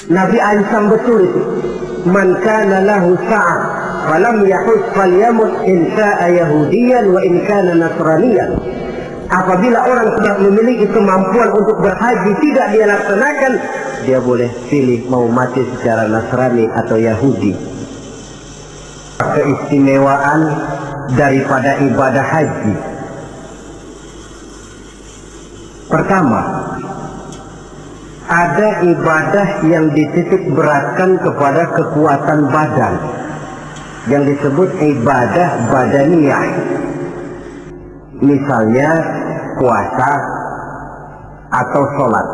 Nabi ancam betul itu. Man kana lahu sa'ah falam yahus falyamut in sha'a yahudiyan wa in kana nasraniyan. Apabila orang sudah memiliki kemampuan untuk berhaji tidak dia laksanakan, dia boleh pilih mau mati secara Nasrani atau Yahudi. Keistimewaan daripada ibadah haji. Pertama, ada ibadah yang dititik beratkan kepada kekuatan badan, yang disebut ibadah badaniyah. Misalnya puasa atau sholat.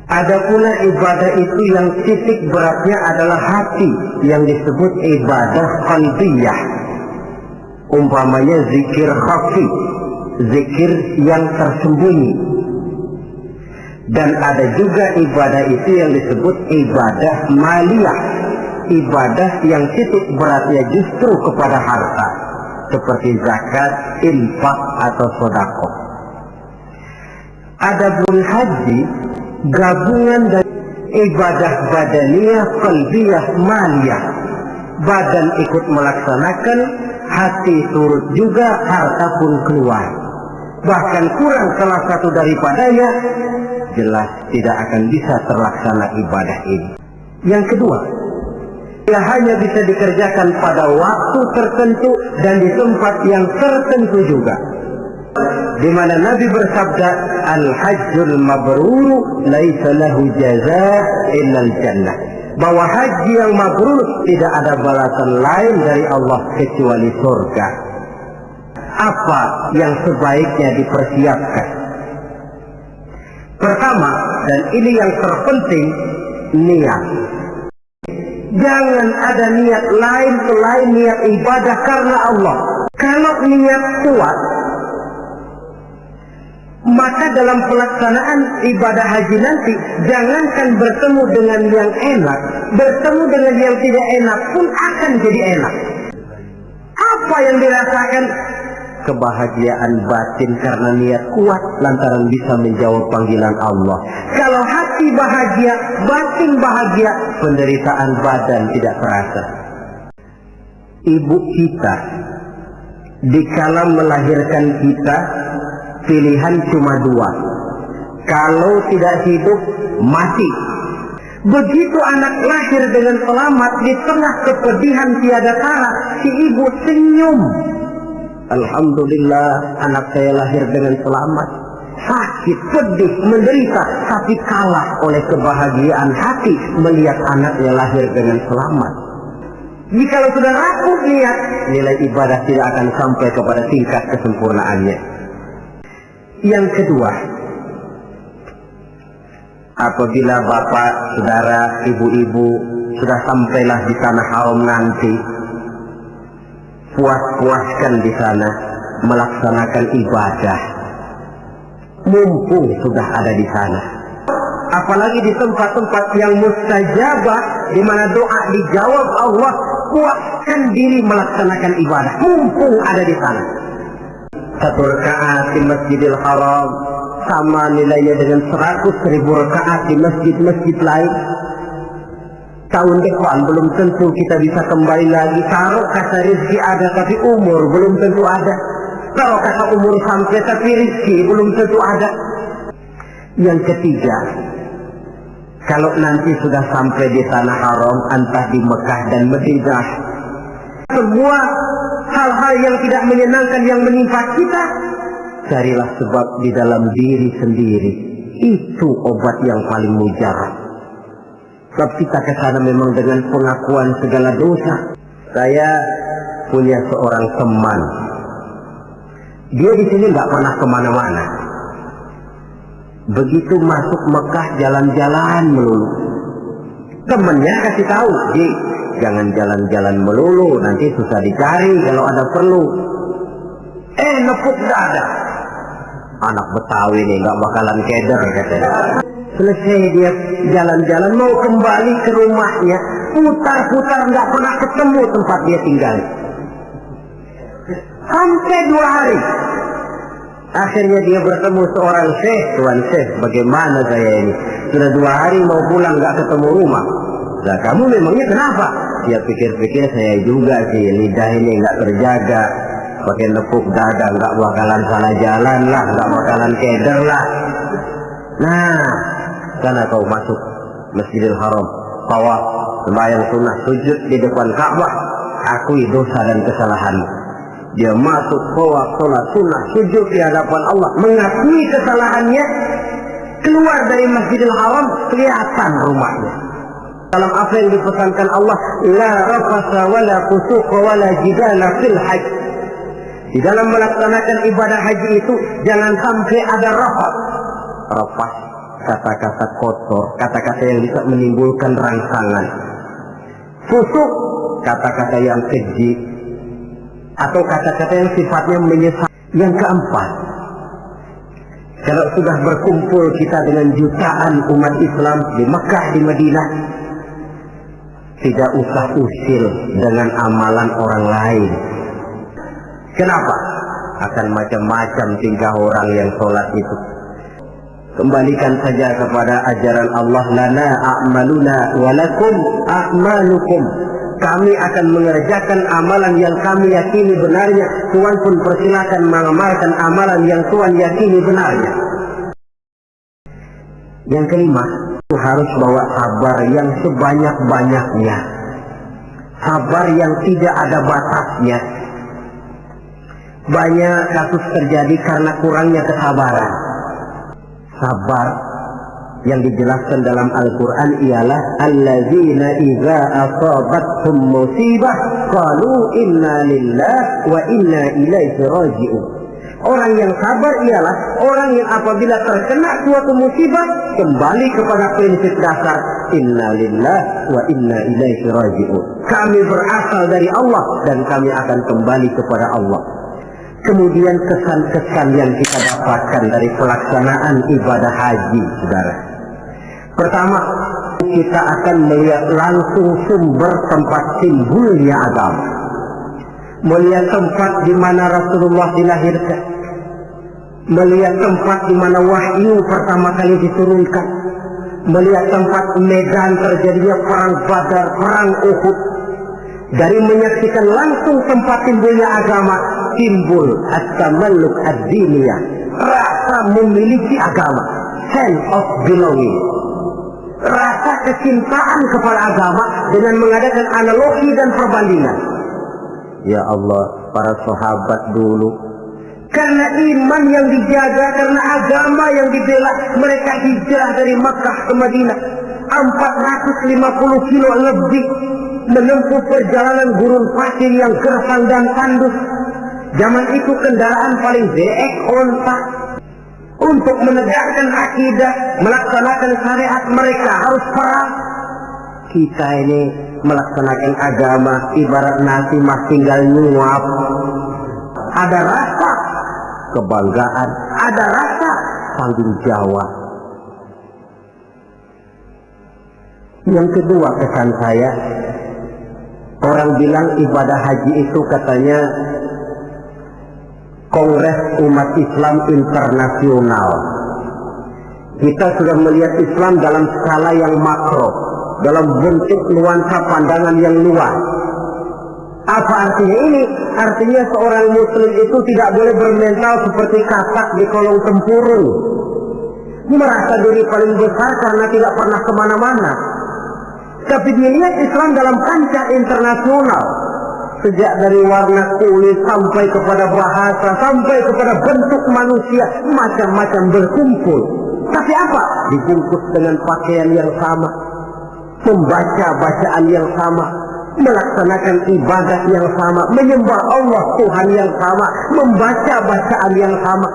Ada pula ibadah itu yang titik beratnya adalah hati, yang disebut ibadah qalbiyah. Umpamanya zikir khafi, zikir yang tersembunyi. Dan ada juga ibadah itu yang disebut ibadah maliyah, ibadah yang titik beratnya justru kepada harta, seperti zakat, infak atau sedekah. Adapun haji gabungan dari ibadah badaniyah, qalbiyah, maliyah. Badan ikut melaksanakan, hati turut juga, harta pun keluar. Bahkan kurang salah satu daripadanya, jelas tidak akan bisa terlaksana ibadah ini. Yang kedua, ia hanya bisa dikerjakan pada waktu tertentu dan di tempat yang tertentu juga. Di mana Nabi bersabda, al-hajjul mabrur laisa lahu jazaa illal jannah. Bahwa haji yang mabrur tidak ada balasan lain dari Allah kecuali surga. Apa yang sebaiknya dipersiapkan? Pertama, dan ini yang terpenting, niat. Jangan ada niat lain selain niat ibadah karena Allah. Kalau niat kuat, maka dalam pelaksanaan ibadah haji nanti, jangankan bertemu dengan yang enak, bertemu dengan yang tidak enak pun akan jadi enak. Apa yang dirasakan? Kebahagiaan batin karena niat kuat lantaran bisa menjawab panggilan Allah. Kalau hati bahagia, batin bahagia, penderitaan badan tidak terasa. Ibu kita dikala melahirkan kita, pilihan cuma dua. Kalau tidak hidup, mati. Begitu anak lahir dengan selamat, di tengah kepedihan tiada tara, si ibu senyum. Alhamdulillah, anak saya lahir dengan selamat. Sakit, pedih, menderita, tapi kalah oleh kebahagiaan hati melihat anaknya lahir dengan selamat. Jika sudah rapuh niat, nilai ibadah tidak akan sampai kepada tingkat kesempurnaannya. Yang kedua, apabila bapak, saudara, ibu-ibu sudah sampailah di tanah haram nanti, puas-puaskan di sana melaksanakan ibadah. Mumpung sudah ada di sana. Apalagi di tempat-tempat yang mustajabah, di mana doa dijawab Allah, puaskan diri melaksanakan ibadah. Mumpung ada di sana. 1 rakaat di Masjidil Haram sama nilainya dengan 100.000 rakaat di masjid-masjid lain. Tahun depan belum tentu kita bisa kembali lagi. Taruh kata rezeki ada tapi umur belum tentu ada. Taruh kata umur sampai tapi rezeki belum tentu ada. Yang ketiga, kalau nanti sudah sampai di tanah haram, entah di Mekah dan Madinah, semua hal-hal yang tidak menyenangkan yang menimpa kita, carilah sebab di dalam diri sendiri. Itu obat yang paling mujarab. Sebab kita ke sana memang dengan pengakuan segala dosa. Saya punya seorang teman. Dia di sini nggak pernah kemana-mana. Begitu masuk Mekah jalan-jalan melulu. Temennya kasih tahu, Ji, jangan jalan-jalan melulu, nanti susah dicari kalau ada perlu. Nepuk dada. Anak Betawi nih nggak bakalan keder katanya. Selesai dia jalan-jalan mau kembali ke rumahnya, putar-putar nggak pernah ketemu tempat dia tinggal. Sampai 2 hari Akhirnya dia bertemu seorang syekh. Tuan syekh, bagaimana saya ini? Sudah 2 hari mau pulang nggak ketemu rumah. Nah, kamu memangnya kenapa? Dia pikir-pikir, saya juga sih, lidah ini nggak terjaga. Pakai nepuk dada, nggak bakalan salah jalan lah, nggak bakalan keder lah. Nah, karena kau masuk Masjidil Haram, tawaf, sembahyang sunnah, sujud di depan Ka'bah, akui dosa dan kesalahanmu. Dia masuk tawaf, sholat sunnah, sujud di hadapan Allah, mengakui kesalahannya, keluar dari Masjidil Haram, kelihatan rumahnya. Dalam apa yang dipesankan Allah, la rafasa wala fusuq wala jidala fil hajj. Di dalam melaksanakan ibadah haji itu jangan sampai ada rafas. Rafas, kata-kata kotor, kata-kata yang bisa menimbulkan rangsangan. Fusuq, kata-kata yang keji, atau kata-kata yang sifatnya menyesat. Yang keempat, kalau sudah berkumpul kita dengan jutaan umat Islam di Mekah, di Madinah, tidak usah usil dengan amalan orang lain. Kenapa? Akan macam-macam tingkah orang yang sholat itu. Kembalikan saja kepada ajaran Allah, lana a'maluna walakum a'malukum. Kami akan mengerjakan amalan yang kami yakini benarnya. Tuhan pun persilakan mengamalkan amalan yang Tuhan yakini benarnya. Yang kelima, harus bawa sabar yang sebanyak-banyaknya. Sabar yang tidak ada batasnya. Banyak kasus terjadi karena kurangnya kesabaran. Sabar yang dijelaskan dalam Al-Quran ialah allazina idza asabathum musibah qalu inna lillahi wa inna ilaihi raji'un. Orang yang sabar ialah orang yang apabila terkena suatu musibah kembali kepada prinsip dasar inna lillahi wa inna ilaihi raji'un. Kami berasal dari Allah dan kami akan kembali kepada Allah. Kemudian kesan-kesan yang kita dapatkan dari pelaksanaan ibadah haji, saudara. Pertama, kita akan melihat langsung sumber tempat timbulnya agama. Melihat tempat di mana Rasulullah dilahirkan. Melihat tempat di mana wahyu pertama kali diturunkan. Melihat tempat medan terjadinya perang Badar, perang Uhud. Dari menyaksikan langsung tempat timbulnya agama, timbul at-tamalluk ad-diniyah, rasa memiliki agama, sense of belonging, rasa kecintaan kepada agama dengan mengadakan analogi dan perbandingan. Ya Allah, para sahabat dulu karena iman yang dijaga, karena agama yang dibela, mereka hijrah dari Makkah ke Madinah 450 kilo lebih, menempuh perjalanan gurun pasir yang gersang dan tandus. Zaman itu kendaraan paling zeek onta. Untuk menegakkan akidah, melaksanakan syariat, mereka harus perang. Kita ini melaksanakan agama ibarat nasi mas tinggal nyuap. Ada rasa kebanggaan, ada rasa tanggung jawab. Yang kedua kesan saya, orang bilang ibadah haji itu katanya Kongres Umat Islam Internasional. Kita sudah melihat Islam dalam skala yang makro, dalam bentuk nuansa pandangan yang luas. Apa artinya ini? Artinya seorang muslim itu tidak boleh bermental seperti katak di kolong tempurung, merasa diri paling besar karena tidak pernah kemana-mana. Tapi dilihat Islam dalam kancah internasional, sejak dari warna kulit sampai kepada bahasa, sampai kepada bentuk manusia, macam-macam berkumpul. Tapi apa? Dibungkus dengan pakaian yang sama, membaca bacaan yang sama, melaksanakan ibadah yang sama, menyembah Allah Tuhan yang sama, membaca bacaan yang sama.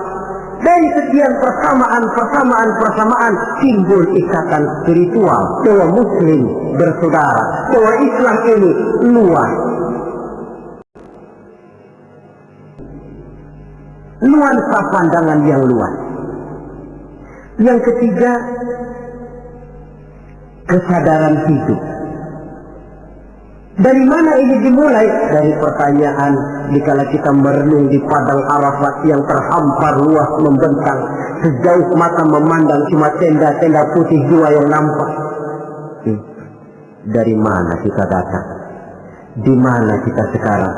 Dari sekian persamaan timbul ikatan spiritual bahwa muslim bersaudara, bahwa Islam ini luas. Nuansa pandangan yang luas. Yang ketiga, kesadaran hidup. Dari mana ini dimulai? Dari pertanyaan dikala kita merenung di padang Arafat yang terhampar luas membentang, sejauh mata memandang cuma tenda-tenda putih dua yang nampak. Dari mana kita datang? Di mana kita sekarang?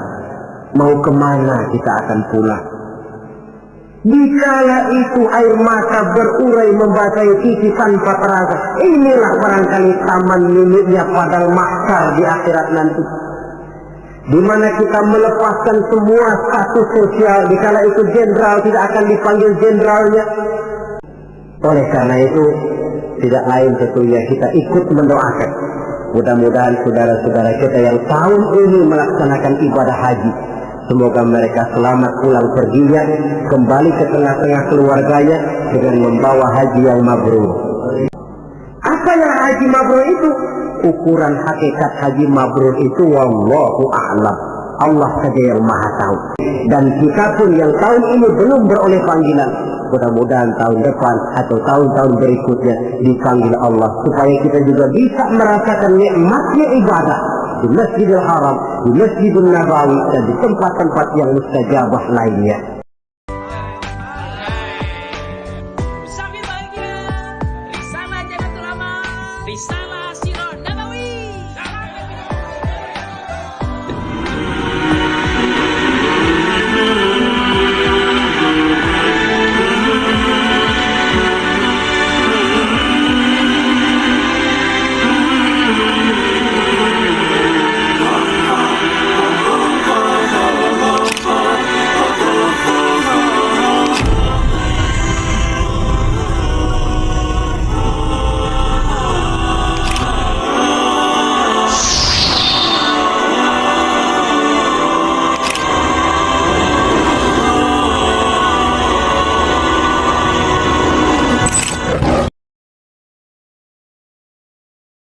Mau kemana kita akan pulang? Dikala itu air mata berurai membasahi pipi tanpa terasa. Inilah barangkali taman miliknya padang mahsyar di akhirat nanti, di mana kita melepaskan semua status sosial. Dikala itu jenderal tidak akan dipanggil jenderalnya. Oleh karena itu tidak lain tentunya kita ikut mendoakan, mudah-mudahan saudara-saudara kita yang tahun ini melaksanakan ibadah haji, semoga mereka selamat pulang perginya, kembali ke tengah-tengah keluarganya dengan membawa haji yang mabrur. Apa yang haji mabrur itu? Ukuran hakikat haji mabrur itu wallahu a'lam, Allah saja yang maha tahu. Dan kita pun yang tahun ini belum beroleh panggilan, mudah-mudahan tahun depan atau tahun-tahun berikutnya dipanggil Allah, supaya kita juga bisa merasakan nikmatnya ibadah di Masjidil Haram, di Masjidil Nabawi, dan di tempat-tempat yang mustajabah lainnya.